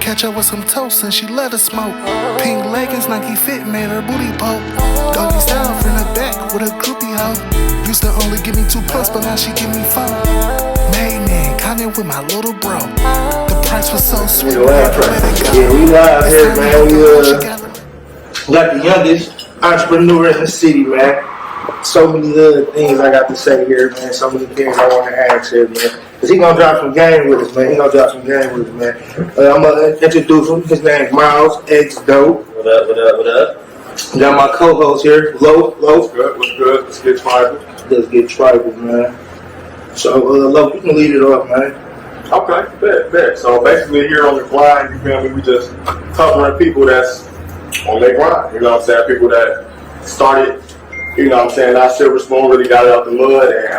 Catch up with some toast and she let us smoke. Pink leggings, Nike fit, made her booty poke. Doggy style from the back with a groupie hoe. Used to only give me 2+, but now she give me 4. Made man, kinda with my little bro. The price was so sweet, we had to let it go. Yeah, we live here, man. We got the youngest entrepreneur in the city, man. So many other things I got to say here, man. So many things I want to ask here, man. Cause he gonna drop some game with us, man. I'm gonna introduce him. His name's MylesXDope. What up, what up, what up? Got my co-host here, Lo. What's good? Let's get tribal. Let's get tribal, man. So, Lo, you can lead it off, man. Okay, bet. So basically here on the grind, you feel me, we just covering people that's on their grind. You know what I'm saying? People that started, you know what I'm saying, not silver spoon, really got it out the mud, and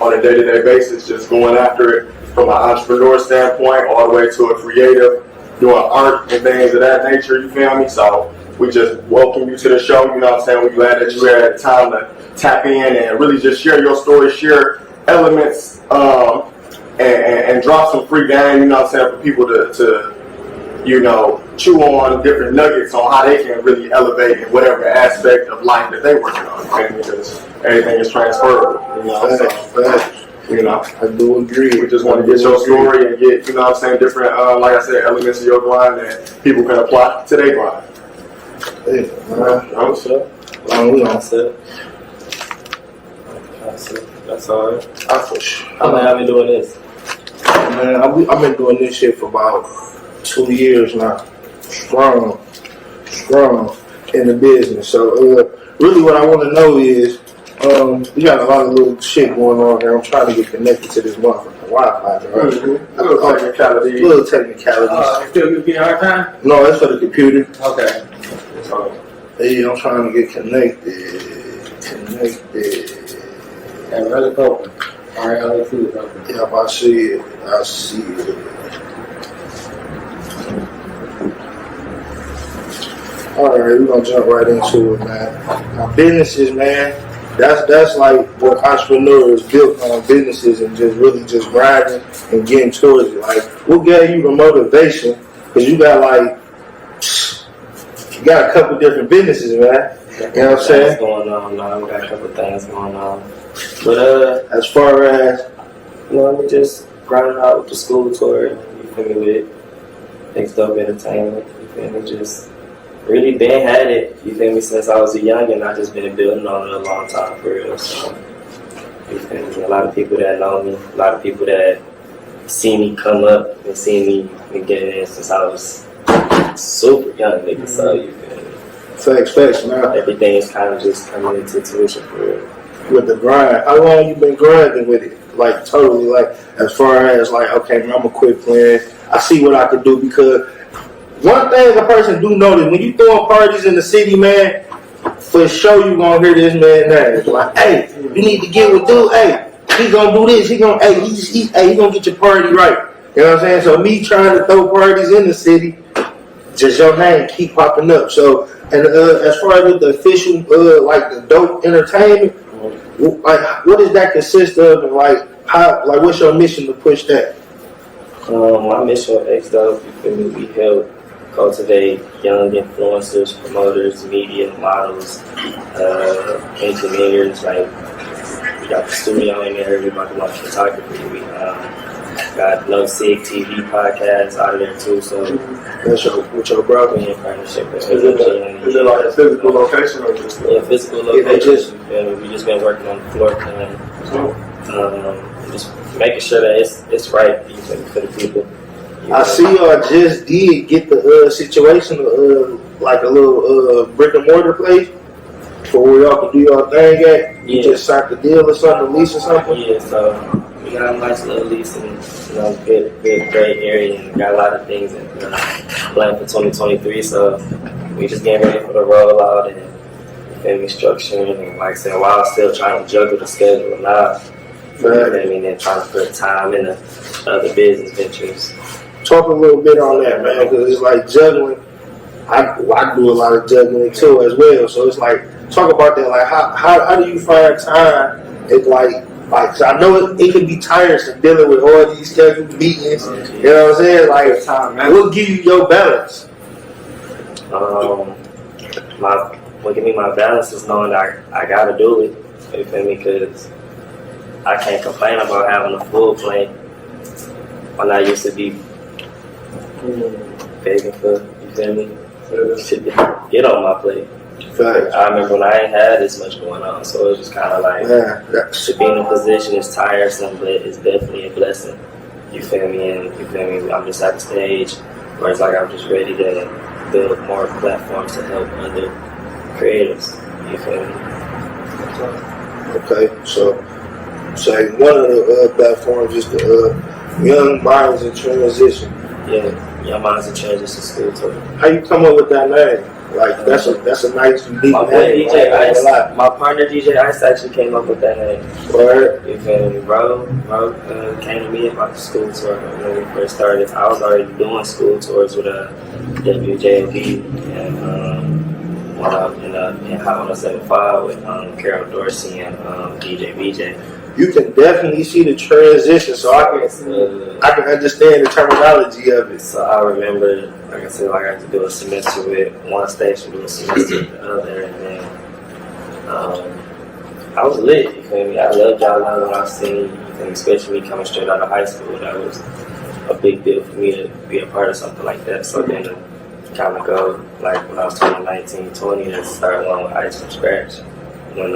on a day-to-day basis, just going after it from an entrepreneur standpoint all the way to a creative, doing art and things of that nature, you feel me? So we just welcome you to the show, you know what I'm saying? We're glad that you had time to tap in and really just share your story, share elements, and drop some free game, you know what I'm saying, for people to you know, chew on different nuggets on how they can really elevate in whatever aspect of life that they're working on, okay? Because everything is transferable, you know. Facts. You know, I do agree. we just want to get your story and get, you know what I'm saying, different, like I said, elements of your grind that people can apply to their grind. Hey, What's up? That's all right. How long have you been doing this? Man, I've been doing this shit for about 2 years now. Strong in the business. So, really what I want to know is, we got a lot of little shit going on here. I'm trying to get connected to this motherfucking Wi-Fi, right? Mm-hmm. Little technicalities. Still give you a hard time? No, that's for the computer. Okay. Hey, I'm trying to get connected. And really open. All right, let's see it open. Yep, I see it. Alright, we're gonna jump right into it, man. Now, businesses, man, that's like what entrepreneurs built on, businesses and just really just grinding and getting towards it. Like, what gave you the motivation? Because you got a couple different businesses, man. You know what I'm saying? Going on now. We got a couple things going on. But as far as, you know, we just grinding out with the school tour, you feel me, with MylesXDope Entertainment, you feel me, just really been had it, you feel me, since I was a youngin'. I just been building on it a long time for real. So, you feel me, a lot of people that know me, a lot of people that see me come up and see me get in since I was super young, nigga. So, you feel me. Facts, man. Everything is kind of just coming into tuition for real. With the grind, how long you been grinding with it? Like, totally, like, as far as, like, okay, man, I'm gonna quit playing. I see what I can do, because one thing a person do notice, when you throwing parties in the city, man, for sure you gonna hear this man name. Like, hey, you need to get with dude, hey, he gonna do this, he gonna get your party right. You know what I'm saying? So me trying to throw parties in the city, just your name keep popping up. So, and as far as with the official, like the dope entertainment, like, what does that consist of, and like what's your mission to push that? My mission with MylesXDope, you feel me, we help cultivate young influencers, promoters, media, models, engineers. Like, we got the studio in there, we about to launch photography. We got No Sig TV podcast out of there too. So that's with your brother. We in partnership with Is it like a physical location or just? Yeah, physical location. We just been working on the floor plan. Just making sure that it's right for the people. I see y'all just did get the situation like a little brick and mortar place for where y'all can do y'all thing at. You just signed the deal or something, lease or something? Yeah, so we got a nice little lease in, you know, good great area, and got a lot of things in plan for 2023. So we just getting ready for the rollout and family structuring, and like I said, while still trying to juggle the schedule now. I mean, and trying to put time into other business ventures. Talk a little bit on that, man, because it's like juggling. I do a lot of juggling too as well. So it's like, talk about that. Like, how do you find time? It's like, Like, 'cause I know it can be tiresome dealing with all these scheduled meetings. You know what I'm saying? Like, what give you your balance? What give me my balance is knowing that I gotta do it. You feel me? Because I can't complain about having a full plate when I used to be begging for, you feel me? Shit, get on my plate. Facts. I remember when I ain't had this much going on, so it was just kind of like, to be in a position is tiresome, but it's definitely a blessing. You feel me? And you feel me? I'm just at the stage where it's like I'm just ready to build more platforms to help other creatives. You feel me? Okay, so say one of the platforms is the Young Minds in Transition. Yeah, Young Minds in Transition School Tour. How you come up with that name? Like that's a nice unique My boy name. DJ Ice, my partner DJ Ice actually came up with that name. Word. You feel me, bro? Came to me about the school tour when we first started. I was already doing school tours with WJB and went up in Hot 107.5 with Carol Dorsey and DJ BJ. You can definitely see the transition, so I can understand the terminology of it. So I remember, like I said, I got to do a semester with one station, do a semester with the other, and then I was lit. You feel me? I loved y'all when I seen you, feel me? Especially me coming straight out of high school. That was a big deal for me to be a part of something like that. So then kind of go like when I was 19, 20, and start along with Ice from scratch. When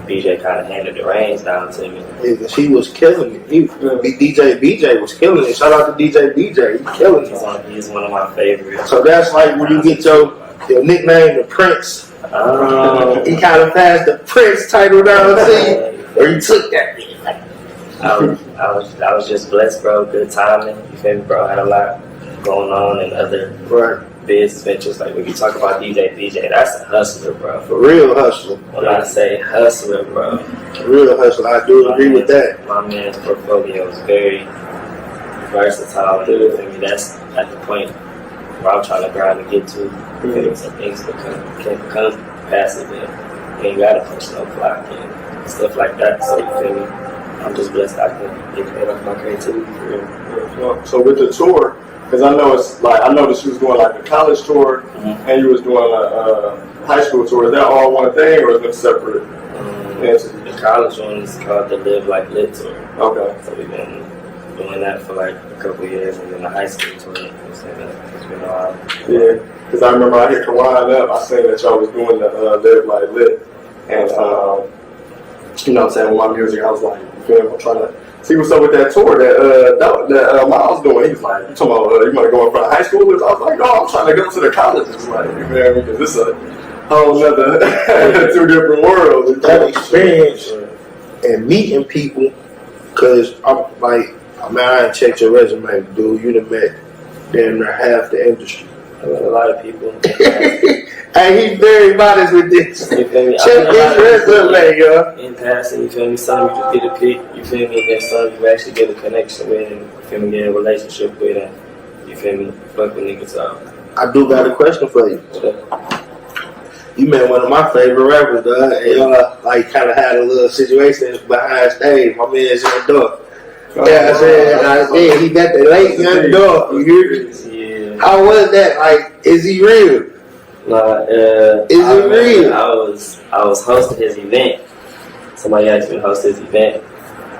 BJ kind of handed the reins down to me. Yeah, 'cause he was killing it. DJ BJ was killing it. Shout out to DJ BJ. He's killing it. He's one of my favorites. So that's like when you get your nickname, the Prince. He kind of passed the Prince title down to you, or you took that. I was just blessed, bro. Good timing. You feel me, bro? I had a lot going on in other business ventures. Like when you talk about DJ BJ, that's a hustler, bro. For real hustler. When I say hustler, bro. Real hustler. I do agree with that. My man's portfolio is very versatile. Dude. I mean, that's at the point where I'm trying to grind to get to. Some things can become passive and you ain't gotta push no clock and stuff like that. So you feel me? I'm just blessed I can get paid off my creativity for real. So with the tour, because I know it's like I know that she was doing like a college tour and you was doing a high school tour. Is that all one thing or is it separate? The college one is called the Live Like Lit tour. Okay. So we've been doing that for like a couple of years, and then the high school tour. It's been a while. Yeah, because I remember I hit Kawan up. I seen that y'all was doing the Live Like Lit, and you know what I'm saying, with my music, I was like, you feel me? I'm trying to see what's up with that tour that Miles doing. He was like, you talking about you want to go in front of high schoolers? I was like, no, I'm trying to go to the colleges. Like, you feel me? Because this is a whole other two different worlds. That experience and meeting people, because I'm like, I ain't checked your resume, dude. You done met damn near half the industry. I met a lot of people. Hey, he's very modest with this. You feel me? Check his resume, yo. In passing, you feel me? Some you get a pick, you feel me? There's some you actually get a connection with, and you feel me? Get a relationship with, and you feel me? Fuck with niggas up. I do got a question for you. You met one of my favorite rappers, dog, and y'all like kind of had a little situation behind stage. My man's Young Dog. Yeah, I said, he got the late Young Dog. You hear me? Yeah. How was that? Like, is he real? Nah, is it real? I was hosting his event. Somebody asked me to host his event,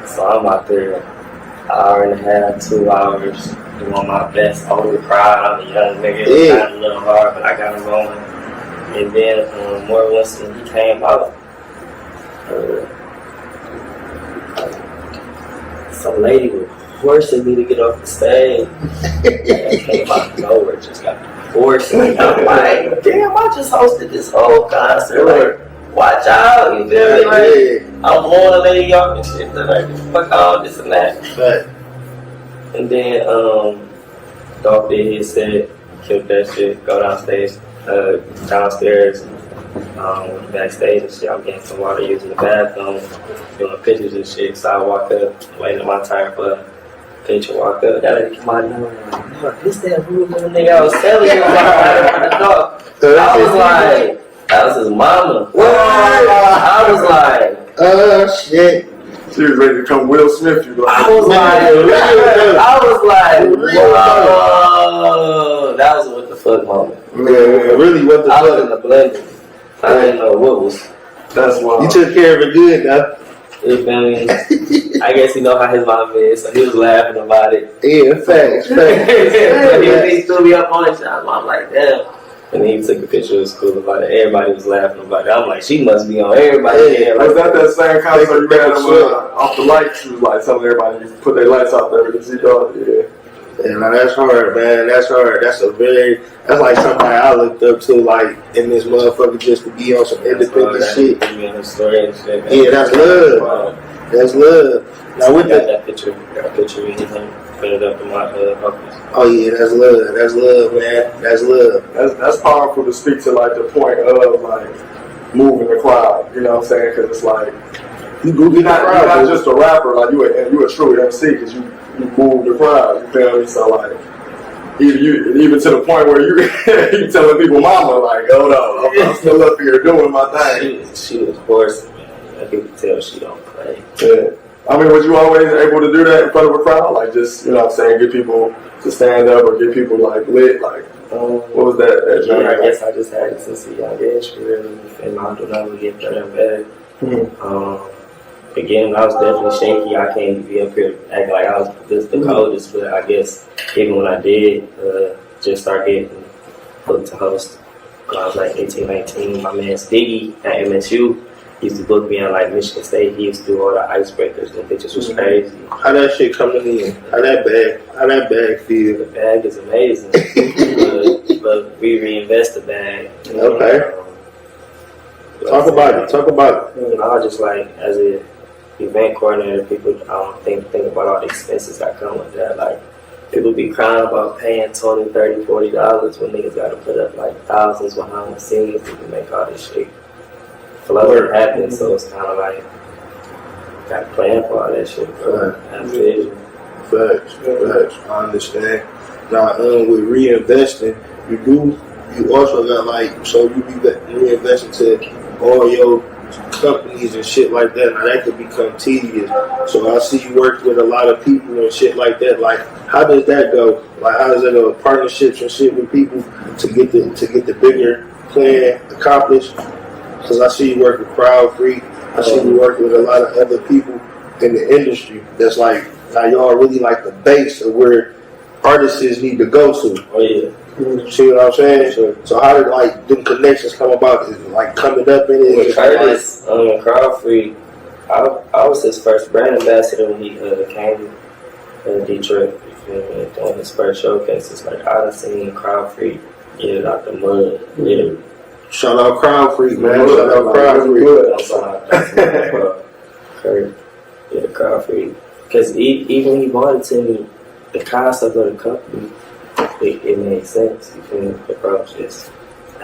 so I'm out there an hour and a half, 2 hours, doing my best. Over the crowd, I'm a young nigga. It was kind of a little hard, but I got him going. And then more Winston, he came out. Some lady was forcing me to get off the stage. And came out of nowhere, just got forcing me. I'm like, damn, I just hosted this whole concert. Like, watch out, you feel me? Like, I'm on a lady off and shit. Like, fuck all this and that. Right. And then, Dolph did his set, killed that shit, go downstairs, backstage and shit. I'm getting some water, using the bathroom, doing pictures and shit. So I walk up, waiting on my turn for a picture, walk up. That lady come out and I'm like, no, this that rude little nigga I was telling you about the dog. I was like, that was his mama. What? I was like, shit. She was ready to come Will Smith you. I was like, whoa. That was a what the fuck moment. Yeah, really, what the I was fuck? in the blender. I didn't know what was. That's wild. You took care of it good, though. You feel me? I guess he know how his mom is, so he was laughing about it. Yeah, facts. He threw me up on it. I'm like, damn. And then he took a picture of school about it. Everybody was laughing about it. I'm like, she must be on everybody. Yeah, was that same concert you had off the lights? She was like telling everybody to put their lights out there to see y'all. Yeah. Yeah, now that's hard, man. That's hard. That's like somebody I looked up to, like, in this motherfucker just to be on some independent shit. Yeah, that's love. Wow. That's love. Now with that picture, and put it up in my office. Oh yeah, that's love. That's love, man. That's love. That's powerful to speak to, like, the point of, like, moving the crowd. You know what I'm saying? Because it's like you're not just a rapper. Like you a true MC because you move the crowd. You feel me? So like even to the point where you telling people, "Mama, like, hold on, I'm still up here doing my thing." She was hoarse, man. I can tell she don't play. Yeah. I mean, was you always able to do that in front of a crowd? Like, just, you know what I'm saying, get people to stand up or get people, like, lit? Like, what was that journey? I guess I just had it since a young age, really, and I don't ever get better and better. Again, I was definitely shaky. I can't be up here acting like I was the coldest, but I guess even when I did just start getting booked to host, when I was like 18, 19, my man Stiggy at MSU used to book me on like Michigan State. He used to do all the icebreakers. The bitches was crazy. How that shit coming in? How that bag feel? The bag is amazing. but we reinvest the bag. Okay. Talk about it. I was just like, as a event coordinator, people think about all the expenses that come with that. Like, people be crying about paying $20, $30, $40 when niggas got to put up like thousands behind the scenes to make all this shit flow and happen. So it's kind of like, got to plan for all that shit, bro. That's vision. Facts. I understand. Now, with reinvesting, you also got like, so you be reinvesting to all your companies and shit like that. Now that could become tedious. So I see you work with a lot of people and shit like that. Like, how does that go? Like, how does that go? Partnerships and shit with people to get the bigger plan accomplished? Because I see you work with Crowd Free. I see you work with a lot of other people in the industry. That's like, now y'all really like the base of where artists need to go to. Oh yeah. See what I'm saying? Sure. So how did like them connections come about? Is it like coming up in it? With Curtis, Crowd Free, I was his first brand ambassador when he came to Detroit. Doing his first showcase. It's like, I done seen Crowd Free get it out the mud, literally. Shout out Crowd Free, man. Shout out Crowd Free. Kurt, yeah, Crowd Free. Because even when he bought it to me, the concept of the company, it made sense. You feel me? The process.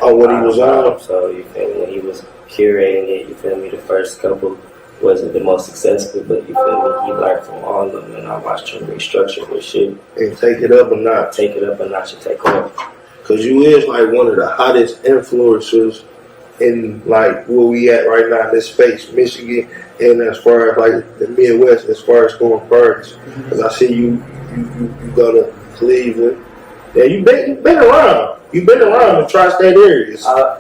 Oh, when he was on? So you feel me? When he was curating it, you feel me? The first couple wasn't the most successful, but you feel me? He learned from all of them, and I watched him restructure his shit. And take it up or not. Take it up a notch and take off. Because you is like one of the hottest influencers in like where we at right now in this space, Michigan, and as far as like the Midwest, as far as going parties. Because I see you go to Cleveland. Yeah, you've been around. You've been around the tri-state areas. I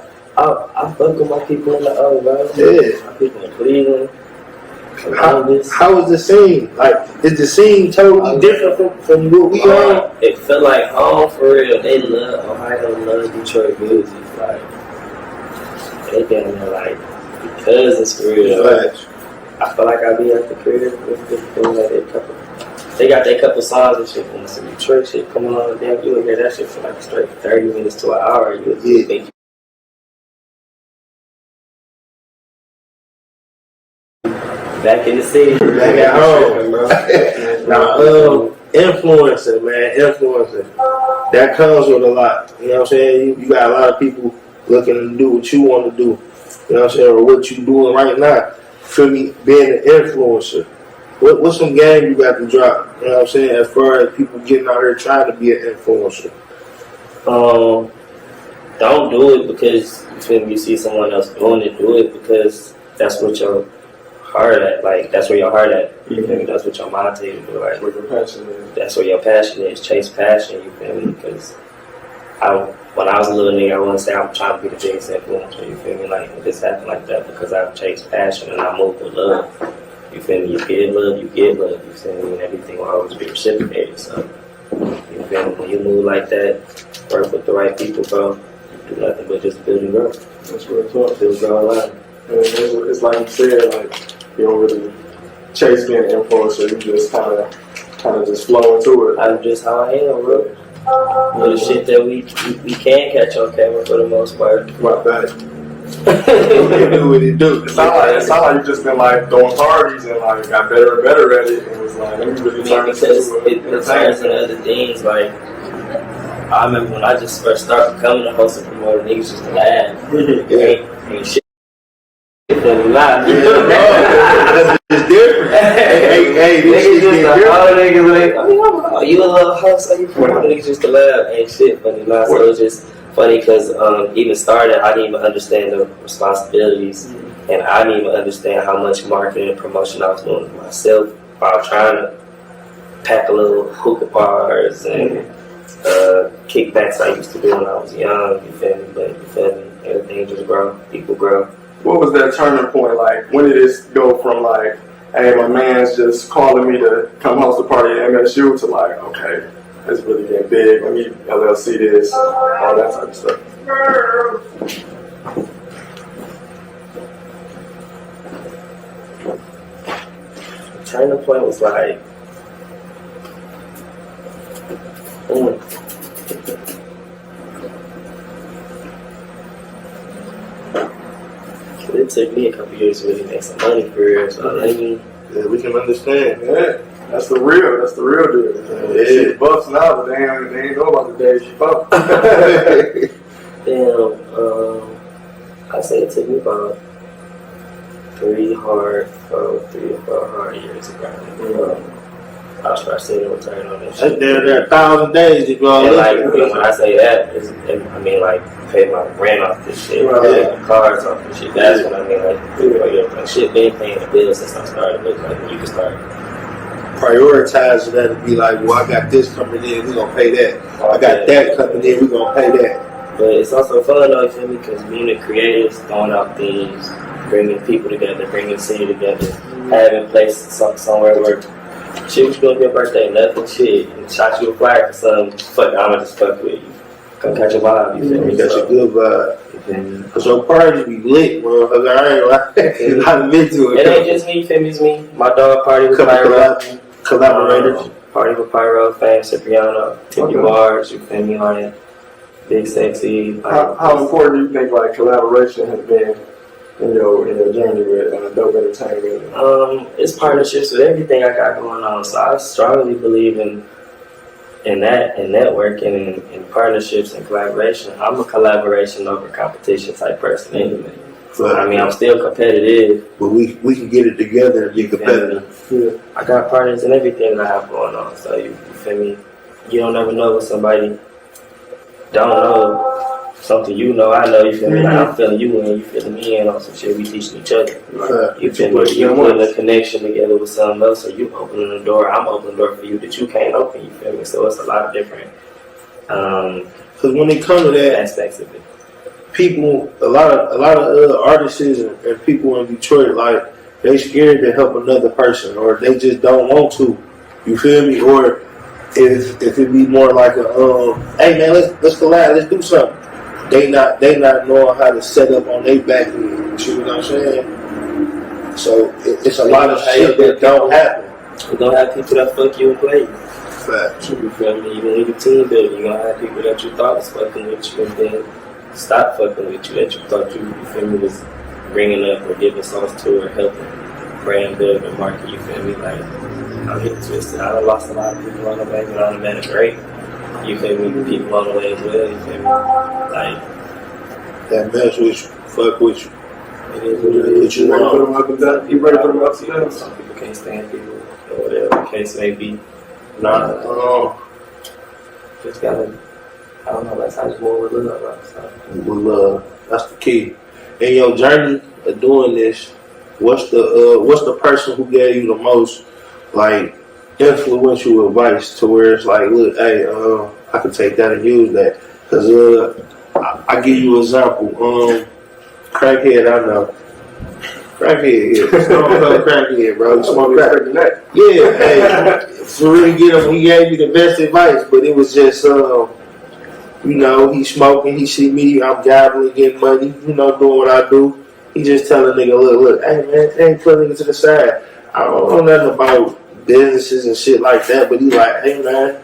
fuck with my people in the other, bro. Yeah. My people in Cleveland. How is the scene? Like, is the scene totally different from what we are? It felt like home for real. They love Ohio, love Detroit music. Like, they down there like because it's for real. Like, I feel like I be at the crib with they got their couple songs and shit from some Detroit shit coming on. Damn, you would hear that shit for like straight 30 minutes to an hour. You would think back in the city, back at home, bro. Now, influencing, man, influencing. That comes with a lot. You know what I'm saying? You got a lot of people looking to do what you want to do. You know what I'm saying? Or what you doing right now. For me, being an influencer. What's some game you got to drop? You know what I'm saying? As far as people getting out here trying to be an influencer. Don't do it because you see someone else doing it. Do it because that's what your heart at. Like, that's where your heart at. You feel me? That's what your mind tells you to do. Like, Where your passion is. that's where your passion is. Chase passion, you feel me? Because when I was a little nigga, I wouldn't say I'm trying to be the biggest influencer, you feel me? Like, it just happened like that because I chased passion and I moved with love. You feel me? You get love, you feel me? And everything will always be reciprocated. So, you feel me? When you move like that, work with the right people, bro, you do nothing but just build and grow. That's real talk. Build, grow, and learn. And it's like you said, like, you don't really chase being an influencer, you just kind of just flow into it. I'm just how I am, bro. For the shit that we can catch on camera for the most part. About that. It do what it do. It sounds like you just been like throwing parties and like got better and better at it. And it was like, let me really turn this into it turns into other things. Like, I remember when I just first started becoming a host and promoter, niggas just laugh. Ain't shit. It's different. Hey, this shit Niggas get just different. all niggas like, oh, you a little host, are you promoting? Niggas just to laugh. Ain't shit funny. Nah, so it's just funny because even started, I didn't even understand the responsibilities, and I didn't even understand how much marketing and promotion I was doing myself while trying to pack a little hookah bars and kickbacks I used to do when I was young. You feel me? But you feel me? Everything just grow. People grow. What was that turning point like? When did this go from like, hey, my man's just calling me to come host a party at MSU to like, okay, it's really getting big, let me LLC this, all that type of stuff? The turning point was like, it took me a couple years to really make some money for real. So Yeah, we can understand. Yeah, that's the real deal. Yeah. Shit bucks now, but they ain't know about the days you fuck. damn, I say it took me about 3 or 4 hard years to grind. I'll start seeing a return on that shit. There 1,000 days if y'all And like, listen. when I say that, I mean like pay my rent off this shit, pay my cars off this shit. That's what I mean. Like shit, been paying the bills since I started. But like, you can start Prioritizing that and be like, well, I got this coming in, we gonna pay that. I got that coming in, we gonna pay that. But it's also fun though, you feel me? Because being the creatives, throwing out things, bringing people together, bringing the city together, having places somewhere where shit, what you doing for your birthday? Nothing, shit. And shot you a flyer for something, fuck, I'ma just fuck with you. Come catch a vibe, you feel me? That's a good vibe. Cause your party be lit, motherfucker. I ain't like, I've been to it. It ain't just me, you feel me? It's me. My dog party with Pyro. Collaborators. Party with Pyro, Fame, Cipriano, Tippy Bars, you feel me? On Big Sexy. How important do you think like collaboration has been in your journey with Dope Entertainment? It's partnerships with everything I got going on. So I strongly believe in that and networking and partnerships and collaboration. I'm a collaboration over competition type person anyway. I mean, I'm still competitive. But we can get it together and be competitive. Yeah. I got partners in everything that I have going on. So you feel me? You don't ever know what somebody don't know. Something you know, I know, you feel me? Like I'm feeling you and you feeling me in on some shit we teaching each other. You feel me? You putting a connection together with something else, or you opening the door, I'm opening the door for you that you can't open, you feel me? So it's a lot of different Cause when it comes to that, aspects of it. people, a lot of artists and people in Detroit, like, they scared to help another person, or they just don't want to. You feel me? Or if it be more like a, hey man, let's collab, let's do something. They not knowing how to set up on their back end. You see what I'm saying? So it's a lot of shit that don't happen. You're gonna have people that fuck you and play you. Fact. You feel me? Even when you team building, you're gonna have people that you thought was fucking with you and then stop fucking with you, that you thought you feel me, was bringing up or giving sauce to or helping brand build and market, you feel me? Like, I'm getting twisted. I done lost a lot of people on the way, but I done met a great, you feel me, people on the way as well, you feel me? Like, That mess with you, fuck with you. it is what it is. You ready to put them up and down? You ready to put them up and down? Some people can't stand people, or whatever the case may be. Just gotta, I don't know, that's how you move with love, right? So. With love, that's the key. In your journey of doing this, what's the person who gave you the most like influential advice to where it's like, look, hey, I can take that and use that. Cause I give you an example. Crackhead, I know. Crackhead, yeah. Stone Cold Crackhead, bro. You smoke crack. Yeah, hey, for real, get him. He gave me the best advice, but it was just, you know, he smoking, he see me, I'm gambling, getting money, you know, doing what I do. He just tell a nigga, look, hey man, hey, put a nigga to the side. I don't know nothing about businesses and shit like that, but he like, hey man,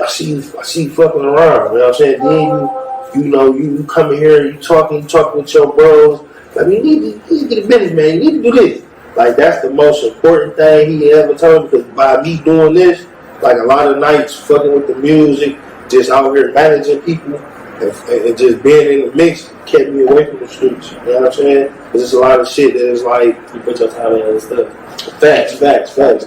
I see you fucking around, you know what I'm saying? Then you know, you come in here, you talking with your bros. I mean, you need to get a business, man. You need to do this. Like, that's the most important thing he ever told me, because by me doing this, like a lot of nights fucking with the music, just out here managing people, and just being in the mix kept me away from the streets. You know what I'm saying? Because there's a lot of shit that is like, You put your time in other stuff. Facts. Focus on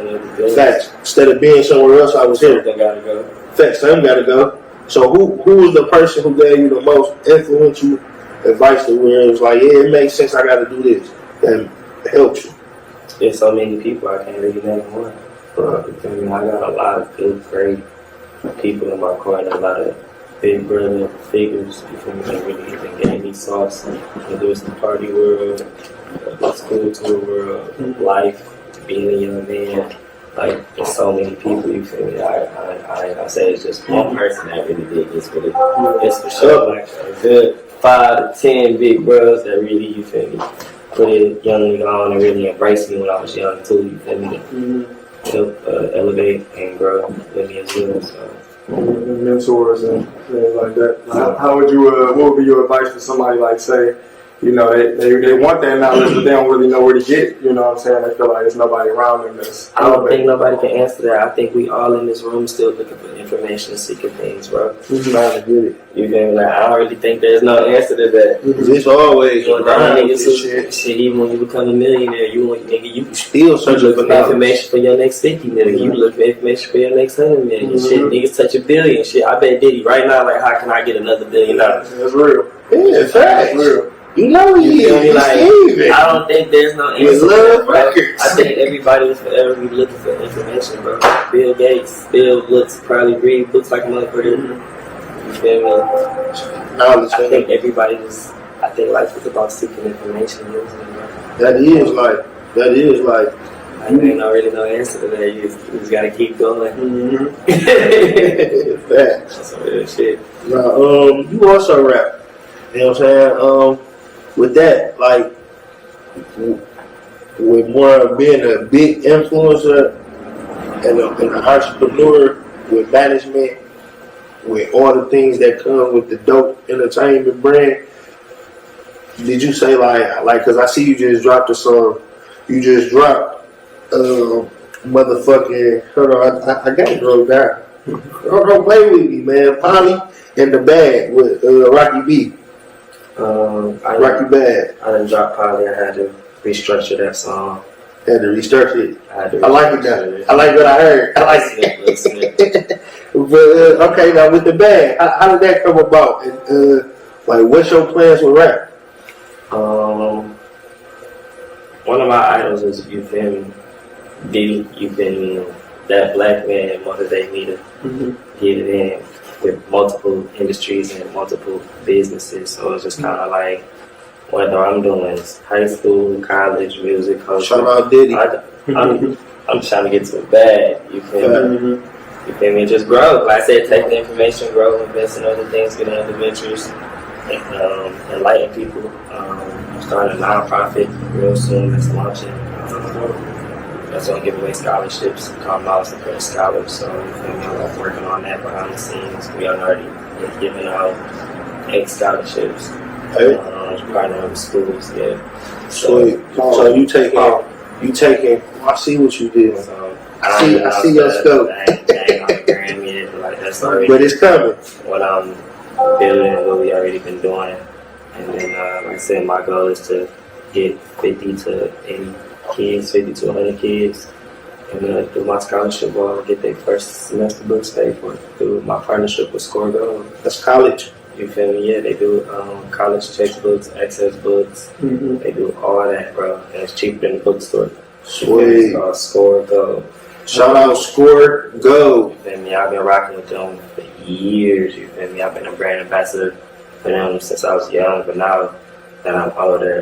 other things. Facts. Instead of being somewhere else, I was here. Something gotta go. Facts. Some gotta go. So who was the person who gave you the most influential advice to where it was like, yeah, it makes sense, I gotta do this, and helped you? There's so many people, I can't really name one. I mean, I got a lot of good, great people in my corner, a lot of big brother figures, you feel me, that really even gave me sauce. Whether it's the party world, the school tour world, life, being a young man. Like, there's so many people, you feel me. I say it's just one person that really did this for it's for sure. Like a good 5 to 10 big bros that really, you feel me, put a young nigga on and really embraced me when I was young too, you feel me. Help elevate and grow with me as well. So. Mentors and things like that. How would you? What would be your advice for somebody like, say, you know, they want that knowledge, but they don't really know where to get it? You know what I'm saying? They feel like there's nobody around them that's. I don't think nobody can answer that. I think we all in this room still looking for information, seeking things, bro. Who's trying to get it? You feel me? Like, I don't really think there's no answer to that. It's always shit. Even when you become a millionaire, you still searching for information for your next 50 million. You look for information for your next 100 million. Shit, niggas touch $1 billion. Shit, I bet Diddy right now, like, how can I get another $1 billion? That's real. Yeah, facts. That's real. You know he is. Like, I don't think there's no answer. Love records. I think everybody will forever be looking for information, bro. Bill Gates still probably read books like a motherfucker. You feel me? Knowledge. I think everybody I think life is about seeking information. That is like. I ain't already no answer to that. You just gotta keep going. Facts. That's some real shit. Now, you also rap. You know what I'm saying? With that, like, with more being a big influencer and an entrepreneur with management, with all the things that come with the dope entertainment brand, did you say like, cause I see you just dropped a song, you just dropped, motherfucking, hold on, I got it wrote down. Don't play with me, man. Polly in the Bag with Rocky B. Rocky Bad. I didn't drop Polly. I had to restructure that song. Had to restructure it. I like it now. I like what I heard. I like it. But okay, now with the band, how did that come about? And like, what's your plans with rap? One of my idols is, you feel me, Diddy. You feel me? That black man motivated me to get it in with multiple industries and multiple businesses. So it's just kind of like, whether I'm doing high school, college, music, culture. Shout out Diddy. I'm trying to get to a bag. You feel me? You feel me? Just grow. Like I said, take the information, grow, invest in other things, get in other ventures, and enlighten people. I'm starting a nonprofit real soon that's launching. That's going to give away scholarships called MylesXDope Scholars. So you feel me? I'm working on that behind the scenes. We are already giving out 8 scholarships. Partnering with schools, yeah. So you taking. I see what you did. So, I see your scope. I ain't on the gram yet, like that's already. But it's coming. What I'm building and what we already been doing, and then like I said, my goal is to get 50 to 80 kids, 50 to 100 kids, and do my scholarship ball, get their first semester books paid for through my partnership with Score Gold. That's college. You feel me? Yeah, they do college textbooks, access books. Mm-hmm. They do all that, bro. And it's cheaper than the bookstore. Sweet. Score Go. Shout out Score Go. You feel me? I've been rocking with them for years. You feel me? I've been a brand ambassador for them since I was young, but now that I'm older,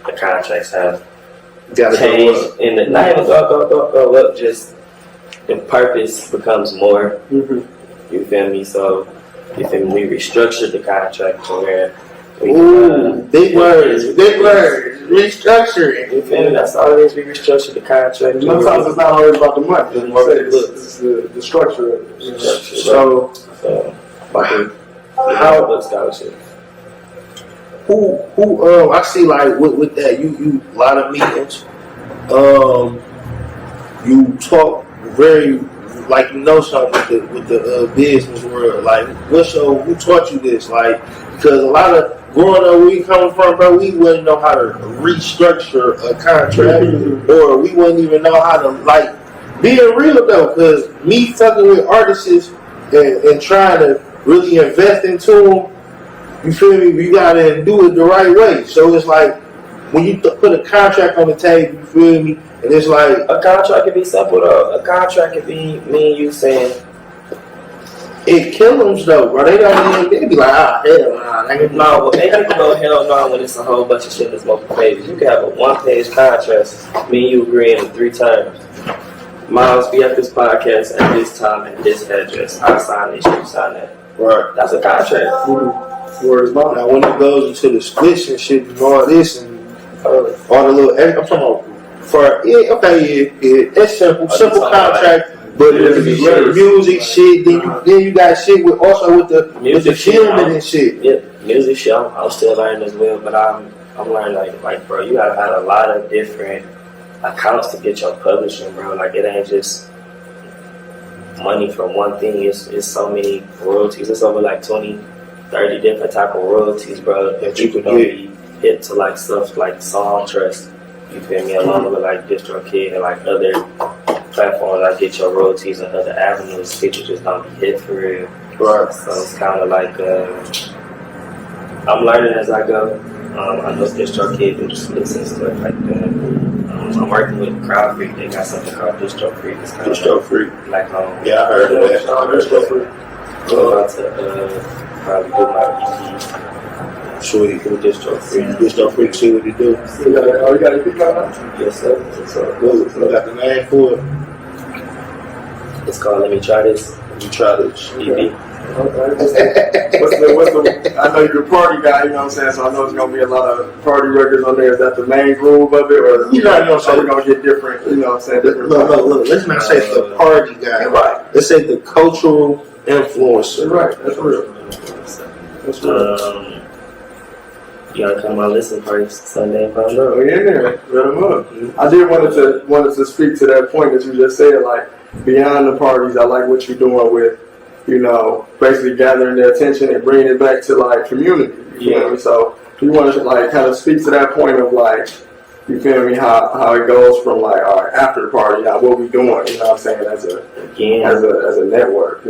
the contracts have changed. And the not even go up, just the purpose becomes more. Mm-hmm. You feel me? So, you feel me? We restructured the contract to where we big words, restructuring. You feel me? That's all it is. We restructured the contract. Sometimes it's not always about the money. It's the structure of it. So how scholarship? Who I see like with that you a lot of meetings. You talk very like you know something with the business world. Like who taught you this? Like because a lot of growing up where we coming from, bro, we wouldn't know how to restructure a contract, or we wouldn't even know how to like being real though. Because me fucking with artists and trying to really invest into them. You feel me? You gotta do it the right way. So it's like when you put a contract on the table, you feel me? And it's like a contract can be simple though. A contract can be me and you saying it kills them though, bro. They be like, hell nah. No, but they can go hell no when it's a whole bunch of shit that's multiple pages. You can have a 1-page contract, me and you agreeing in 3 terms. Miles, be at this podcast at this time and this address. I sign this, you sign that. Right. That's a contract. Word is mine. Now when it goes into the splits and shit and all this and all the little, I'm talking about it's simple contract. But the music shit, then you got shit with the filming and shit. Yeah, music shit. I'm still learning as well, but I'm learning like bro, you gotta have a lot of different accounts to get your publishing, bro. Like it ain't just money from one thing. It's so many royalties. It's over like 20, 30 different type of royalties, bro. And people don't be hit to like stuff like Song Trust. You feel me? Along with like DistroKid and like other platforms, I get your royalties and other avenues. People just don't be hit for real. Right. So it's kind of like I'm learning as I go. I know DistroKid do the splits and stuff like that. I'm working with Crowd Freak. They got something called Distro Freak. It's kind Distro of Freak. Like yeah, I heard of that. Distro Freak. I'm about to probably do my EP. Sweet. With Distro Freak. Distro Freak, see what you do. You got a pick out now? Yes, sir. Good. I got the name for it. It's called Let Me Try This. Let Me Try This. EP. Okay. I know you're a party guy, you know what I'm saying? So I know it's gonna be a lot of party records on there. Is that the main groove of it, or so we're gonna get different? You know what I'm saying? Different. Look. Let's not say the party guy. Right. Let's say the cultural influencer. Right. That's real. That's real. You gotta come on listen party Sunday if I'm Oh, in there, let them up. I did wanted to speak to that point that you just said, like beyond the parties. I like what you're doing with, basically gathering their attention and bringing it back to like community. You feel me? So you want to like kind of speak to that point of like, you feel me? How it goes from like after the party, what we doing? You know what I'm saying? As a network,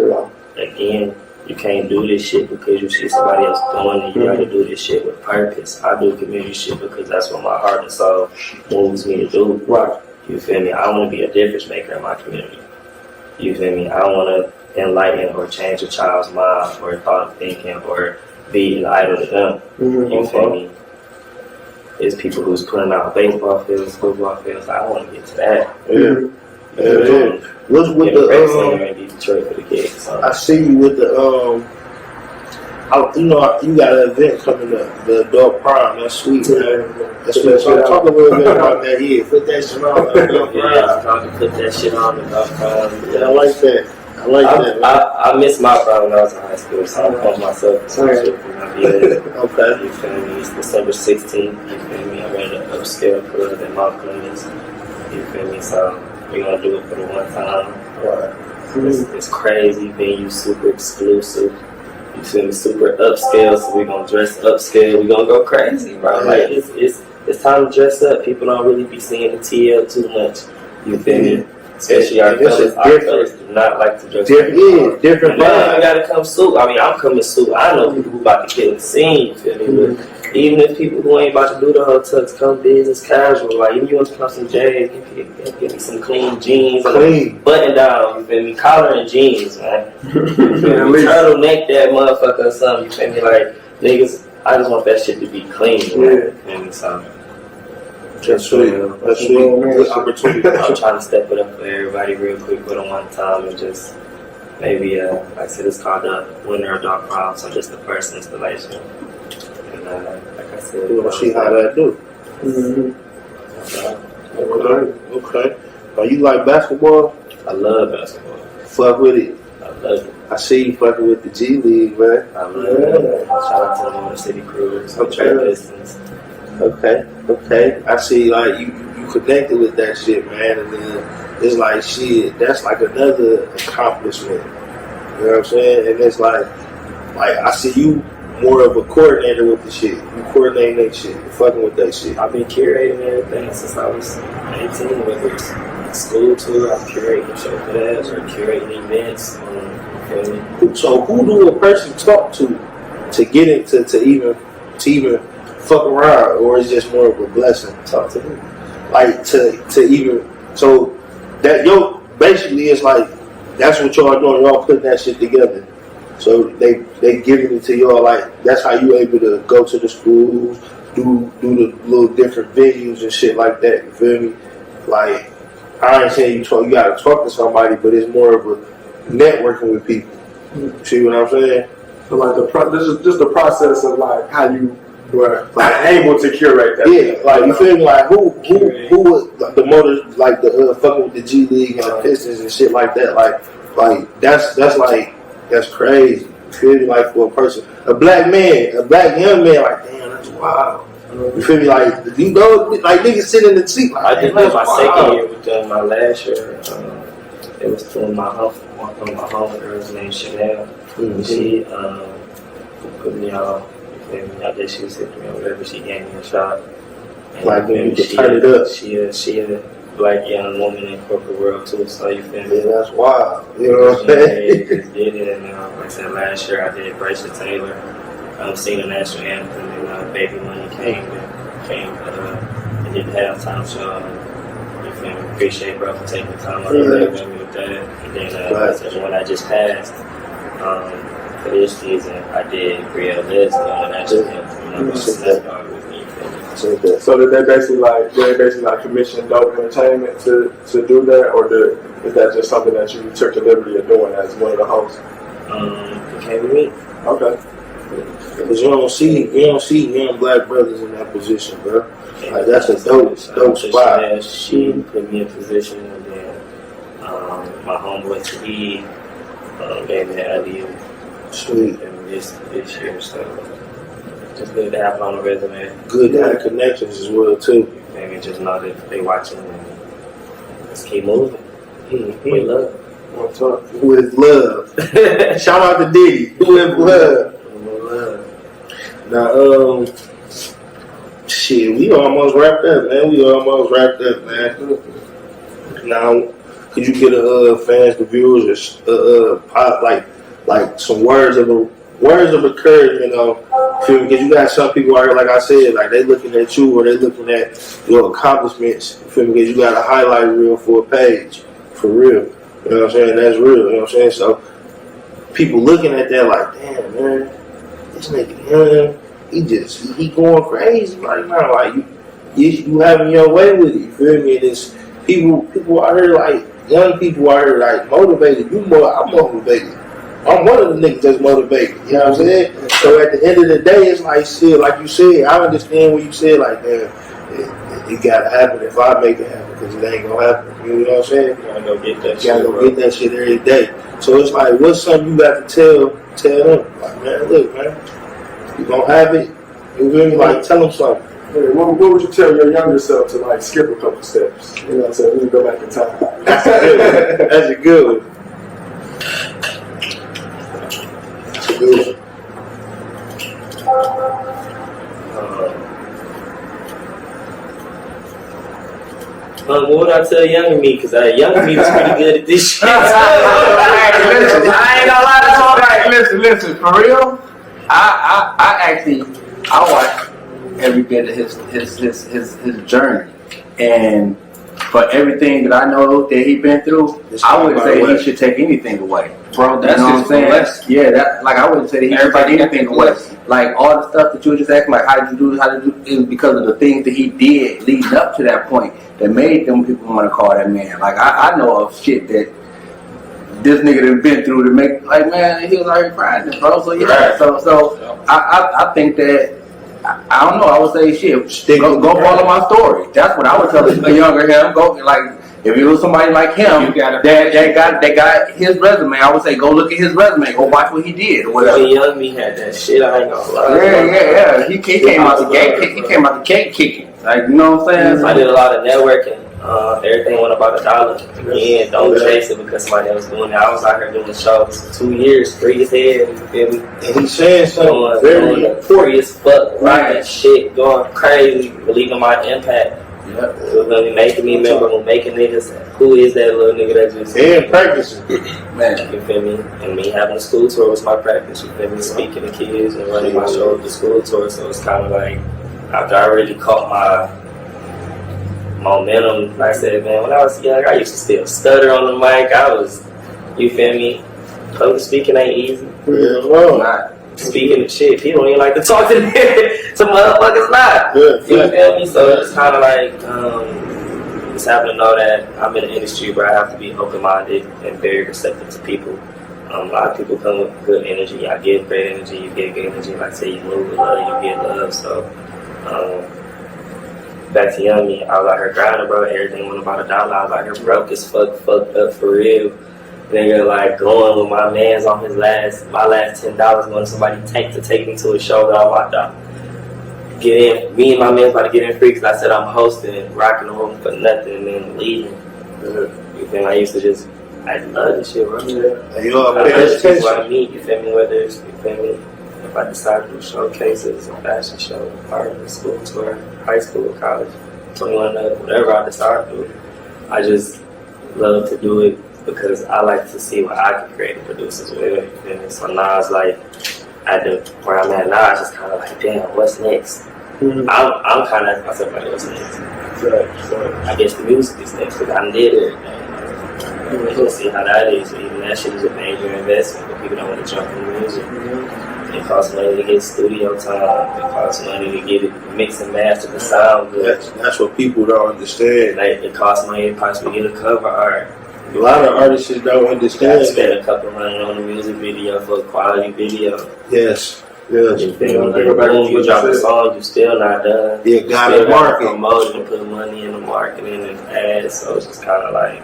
Again, you can't do this shit because you see somebody else doing it. You gotta do this shit with purpose. I do community shit because that's what my heart and soul moves me to do. Right. You feel me? I want to be a difference maker in my community. You feel me? I want to enlighten or change a child's mind or thought of thinking or be an idol to them. You feel me? It's people who's putting out baseball fields, football fields. I want to get to that. Yeah. What's with the Detroit for the kids? So. I see you with the you got an event coming up, the adult prom. That's sweet, man. That's what. So talk a little bit about that here. Put that shit on. Put that shit on the adult prom. Yeah, I like that. I missed my prom when I was in high school, so I called myself. Okay. You feel me? It's December 16th. You feel me? I ran an upscale club in Mount Clemens. You feel me? So we're gonna do it for the one time. It's crazy venue, super exclusive. You feel me? Super upscale. So we're gonna dress upscale. We're gonna go crazy, bro. Like it's time to dress up. People don't really be seeing the TL too much. You feel me? Especially our fellas do not like to dress. Different. Man, I gotta come suit. I mean, I'm coming suit. I know people who about to kill the scene. You feel me? But even if people who ain't about to do the whole tux come business casual, like if you want to come some J's, get me some clean jeans, button down. You feel me? Collar and jeans, man. Turtleneck that motherfucker or something. You feel me? Like niggas, I just want that shit to be clean. Man. And so. That's sweet. That's sweet. Good opportunity. I'm trying to step it up for everybody real quick, but on one time and just maybe, like I said, it's called the Winter of Dark Clouds, so just the first installation. And like I said, we'll see how that do. Okay. You like basketball? I love basketball. Fuck with it. I love it. I see you fucking with the G League, man. I love it. Shout out to the Motor City Crews. Okay. I see, like, you connected with that shit, man, and then it's like, shit, that's like another accomplishment. You know what I'm saying? And it's like I see you more of a coordinator with the shit. You coordinating that shit. You fucking with that shit. I've been curating everything since I was 18, whether it's a school tour, I'm curating show class or curating events. So who do a person talk to get it to even fuck around, or is just more of a blessing? Talk to me. Like to even so that basically it's like that's what y'all doing. Y'all putting that shit together. So they giving it to y'all, like that's how you able to go to the schools, do the little different venues and shit like that. You feel me? Like I ain't saying you gotta talk to somebody, but it's more of a networking with people. See what I'm saying? So like this is just the process of like how you were like able to curate that. Yeah, like you feel me? Like who was the motor, like the fucking with the G League and the Pistons and shit like that? Like that's crazy. You feel me? Like for a person, a black young man, like damn, that's wild. You feel me? Like you know, like niggas sitting in the seat. Like, I did my second year with them. My last year, it was to my homegirl's named Chanel. She put me on. I guess she was hitting me or whatever. She gave me a shot. And like when you turn it up. She a black young woman in corporate world too. So you feel me? Yeah, that's wild. You know what I'm saying? Just did it, and like I said, last year I did Bracelet Taylor. Sing the national anthem, and Baby Money came and did the halftime show. You feel me? Appreciate bro for taking the time out to with me with that. And then when I just passed. For this season, I did Griel List on the national anthem. With me. So did they basically commission Dope Entertainment to do that, or is that just something that you took the liberty of doing as one of the hosts? It came to me. Okay. Because you don't see young black brothers in that position, bro. Like that's a dope spot. She put me in position, and then my homeboy T gave me the idea. Sweet. And this year, so just good to have it on the resume. Good to have connections as well too. Maybe just know that they watching and let's keep moving. With love. What's up? With love. Shout out to Diddy. With love. Now, shit, we almost wrapped up, man. Now, could you get fans, the viewers, like some words of encouragement, because you got some people out here, like I said, like they looking at you or they looking at your accomplishments, you feel me, because you got a highlight reel for a page, for real, you know what I'm saying, that's real, you know what I'm saying, so people looking at that like, damn, man, this nigga, he going crazy right now, like, you having your way with it, you feel me, and it's people out here, like, young people out here, like, motivated, I'm motivated. I'm one of the niggas that's motivated, you know what I'm saying? So at the end of the day, it's like shit, like you said, I understand what you said, like, man, it gotta happen if I make it happen, because it ain't gonna happen, you know what I'm saying? You gotta go get that shit. You gotta go get that shit every day. So it's like, what's something you got to tell them? Like, man, look, man, you gonna have it, you feel me? Like, tell them something. Yeah, what would you tell your younger self to like skip a couple steps? You know what I'm saying? We can go back in time. That's a good one. Good. What would I tell younger me? Because younger me was pretty good at this shit. Listen, I ain't gonna lie to you. Listen, for real, I watched every bit of his journey, and for everything that I know that he been through, I wouldn't say he should take anything away. Bro, that's you know what I'm saying? Yeah, that like I wouldn't say that he should take anything away. Like all the stuff that you were just asking, like how did you do, it was because of the things that he did leading up to that point that made them people want to call that man. Like I know of shit that this nigga done been through to make, like, man, he was already grinding, bro. So yeah, Right. so I think that I don't know. I would say shit. Go follow my story. That's what I would tell the younger him. Go like. If it was somebody like him that got his resume, I would say go look at his resume, go watch what he did or whatever. When young me had that shit, I ain't gonna lie. Yeah. He came out the gate. He came out the gate kicking. Like, you know what I'm saying? I did a lot of networking. Everything went about $1. Yeah, don't chase it because somebody else doing it. I was out here doing shows 2 years, free as hell. You feel me? And he's saying something very important. Free as fuck, right? Shit, going crazy, believing my impact. Yep. So making me remember who making niggas. Who is that little nigga that just And practicing. Man. You feel me? And me having a school tour was my practice. You feel me? Speaking to kids and running my show at the school tour. So it's kind of like after I really caught my momentum. Like I said, man, when I was young, I used to still stutter on the mic. You feel me? Public speaking ain't easy. Yeah, well. Not. Speaking of shit, people don't even like to talk to me. Some motherfuckers not. Yeah, You feel me? So it's kind of like just having to know that I'm in an industry where I have to be open-minded and very receptive to people. A lot of people come with good energy. I give great energy. You get good energy. Like I say, you move with love, you get love. So back to young me, I was out here grinding, bro. Everything went about $1. I was out here broke as fuck, fucked up for real. Nigga, like going with my man's on my last $10 going to somebody take me to a show that I walked out. Get in, me and my man's about to get in free because I said I'm hosting, rocking the room for nothing, and then leaving. You feel me? I used to just, I love this shit, bro. And you all pay That's attention. what I mean, you feel me? Whether it's, you feel me? If I decide to do showcases, a fashion show, art, a school tour, high school, college, 21 up, whatever I decide to do, I just love to do it. Because I like to see what I can create and produce as well. And so now it's like, where I'm at now, it's just kind of like, damn, what's next? Mm-hmm. I'm kind of asking myself, like, what's next? So I guess the music is next, because I did it. We'll see how that is. Even that shit is a major investment, but people don't want to jump in the music. It costs money to get studio time. It costs money to get it mix and master the sound good. That's what people don't understand. Like, it costs money to possibly get a cover art. A lot of artists don't You understand gotta spend that. a couple $100 on a music video for a quality video. Yes. You feel me? Boom, you drop a song, you still not done. You gotta still market. Promote and put money in the marketing and ads. So it's just kind of like,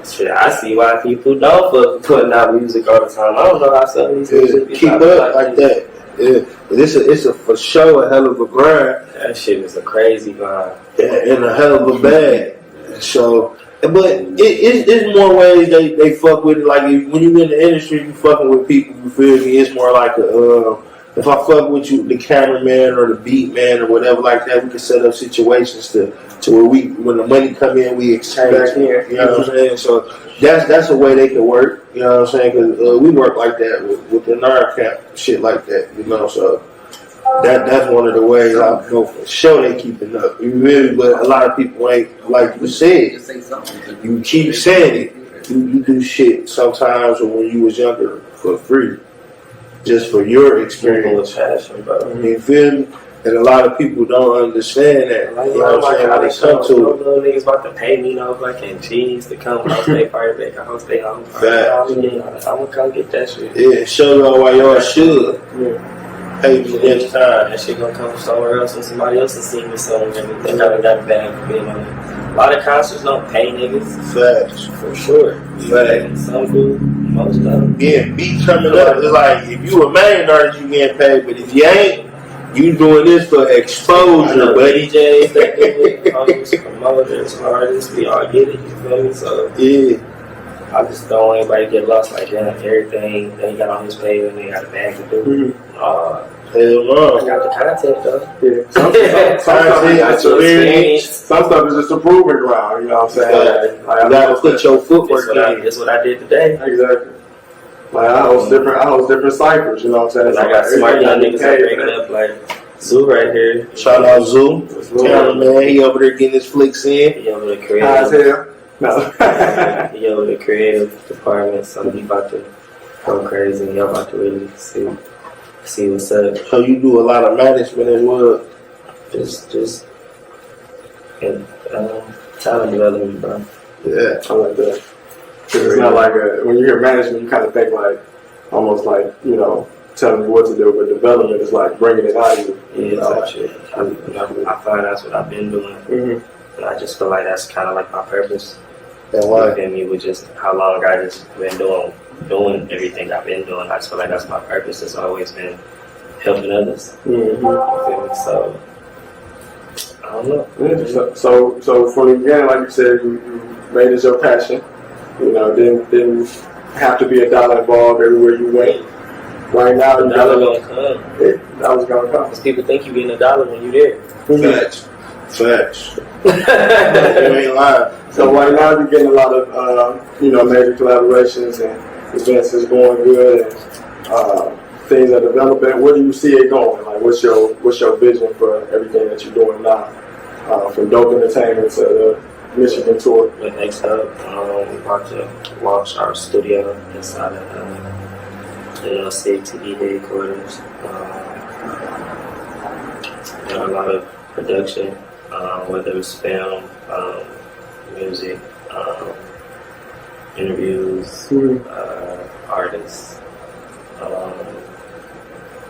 shit, I see why people don't fuck putting out music all the time. I don't know how some of these music Keep up like that. Yeah. It's a for sure a hell of a grind. That shit is a crazy grind. And a hell of a bag. So, but it's more ways they fuck with it. Like when you in the industry, you fucking with people. You feel me? It's more like if I fuck with you, the cameraman or the beat man or whatever like that, we can set up situations to where when the money come in, we exchange. Back here. You know what I'm saying? So that's a way they can work. You know what I'm saying? Because we work like that with the NRE camp, shit like that. You know, so. That's one of the ways I know for sure they keeping up. You really, but a lot of people ain't, like you said. You keep saying it. You do shit sometimes when you was younger for free, just for your experience. Passion, bro. You feel me? And a lot of people don't understand that. Like, You know what I'm saying? How they come to it. Little niggas about to pay me no fucking cheese to come host their party back. I host their home party. Facts. I'm gonna come get that shit. Yeah, show y'all why y'all should. Pay me next time. That shit gonna come somewhere else when somebody else is seeing me somewhere. They never got bad for being on it. A lot of concerts don't pay niggas. Facts. For sure. Facts. Some do, most of them. Yeah, beat coming up. It's like if you a main artist, you getting paid, but if you ain't, you doing this for exposure, buddy. DJs, they do it, hosts, promoters, artists, we all get it, you feel me? So Yeah. I just don't want anybody to get lost like that. Everything that he got on his page and he got a bag to do. Hell no. I got the content though. Yeah. Some stuff is just a proving ground, you know what I'm saying? You gotta put your footwork in. That's what I did today. Exactly. Like I host different ciphers, you know what I'm saying? I got smart young niggas that bring it up like Zoo right here. Shout out Zoo. Tell him, man, he over there getting his flicks in. He over the creative. High as hell. No. He over the creative department, so he about to go crazy. He about to really see what's up. So you do a lot of management as well. Just and talent development, bro. Yeah, I like that. It's not like when you hear management, you kind of think like almost like, you know, telling you what to do, but development is like bringing it out of you. Yeah, type shit. I find that's what I've been doing. Mm-hmm. And I just feel like that's kind of like my purpose. and why? And me with just how long I just been doing everything I've been doing. I just feel like that's my purpose. It's always been helping others. Mm-hmm. You feel me? So I don't know. Yeah, so from the beginning, like you said, you made it your passion. You know, didn't have to be a dollar involved everywhere you went. Right now, The dollar gonna come. That was gonna come. Because people think you getting a dollar when you're there. Facts. You ain't lying. So right now, you're getting a lot of major collaborations and events is going good and things are developing. Where do you see it going? Like, what's your vision for everything that you're doing now? From Dope Entertainment to the Michigan tour. With NRE, we're about to launch our studio inside of NLCTE headquarters. A lot of production, whether it's film, music, interviews, artists,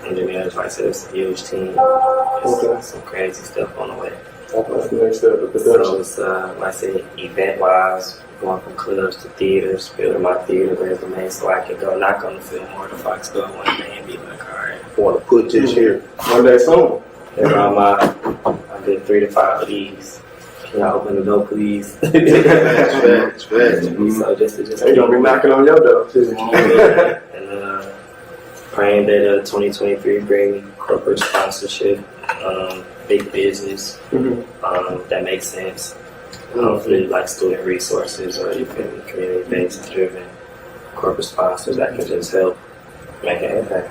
engineers. Like I said, it's a huge team. It's some crazy stuff on the way. That's the next step of So production. it's, like I said, event-wise, going from clubs to theaters, building my theater resume so I can go knock on the Fillmore to Fox go one day and be like, all right, I want to put this here. One day soon. around I did 3 to 5 of these. Can y'all open the door, please? Facts. So just They gonna be knocking on your door. and praying that 2023 bring corporate sponsorship, big business that makes sense. Hopefully, like student resources or even community-based driven corporate sponsors that can just help make an impact.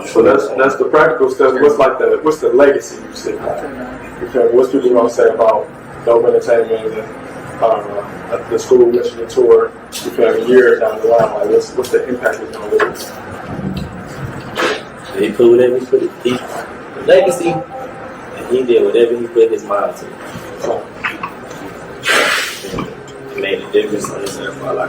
So that's the practical stuff. What's the legacy you see? Because what's people gonna say about Dope Entertainment and the School Michigan tour? You feel me, years down the line, like what's the impact it's gonna leave? He put whatever he put the legacy, and he did whatever he put his mind to. So, It made a difference on this earth while I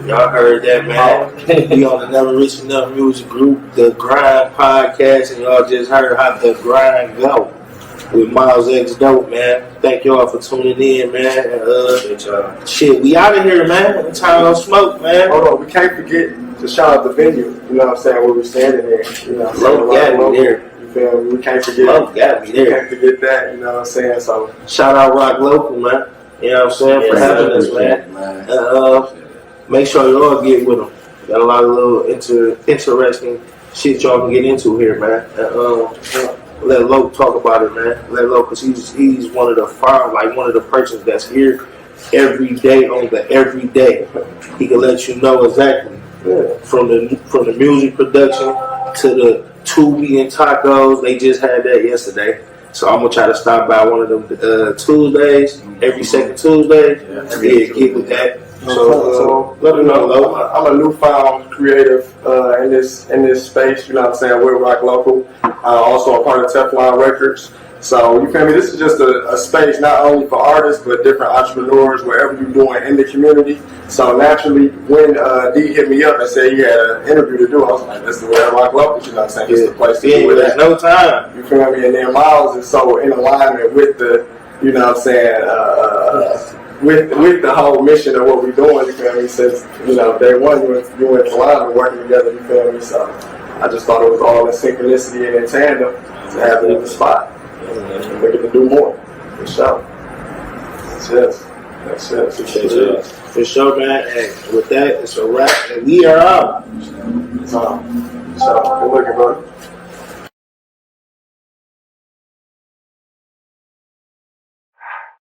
Y'all heard that, man. We on the Never Rich Enough Music Group, The Grind podcast, and y'all just heard how The Grind go with MylesXDope, man. Thank y'all for tuning in, man. Shit, we out of here, man. Time on smoke, man. hold on, we can't forget to shout out the venue. You know what I'm saying? Where we're standing there. You know what I'm saying? Low got me there. You feel me? We can't forget. Low got me We there. can't forget that. You know what I'm saying? So Shout out Rock Local, man. You know what I'm saying? For having us, man. Make sure y'all get with them. Got a lot of little interesting shit y'all can get into here, man. Let Loc talk about it, man. Let Loc, cause he's one of the persons that's here every day on the everyday. He can let you know exactly from the music production to the Tubi and tacos. They just had that yesterday. So I'm gonna try to stop by one of them Tuesdays, every second Tuesday. Get with that. So let them know. I'm a newfound creative in this space. You know what I'm saying? We're Rock Local. Also a part of Teflon Records. So you feel me? This is just a space not only for artists but different entrepreneurs wherever you're doing in the community. So naturally, when D hit me up and said he had an interview to do, I was like, "This is where Rock Local." You know what I'm saying? This is the place to do it. There's no time. You feel me? And then Myles is so in alignment with the, you know what I'm saying, with the whole mission of what we're doing, you feel me? Since, you know, day one, you and Talon working together, you feel me? So I just thought it was all in synchronicity and in tandem to have it in the spot. We're going to do more, for sure. That's it. For sure, man. Hey, with that, it's a wrap, and we are out. So, good looking, bro.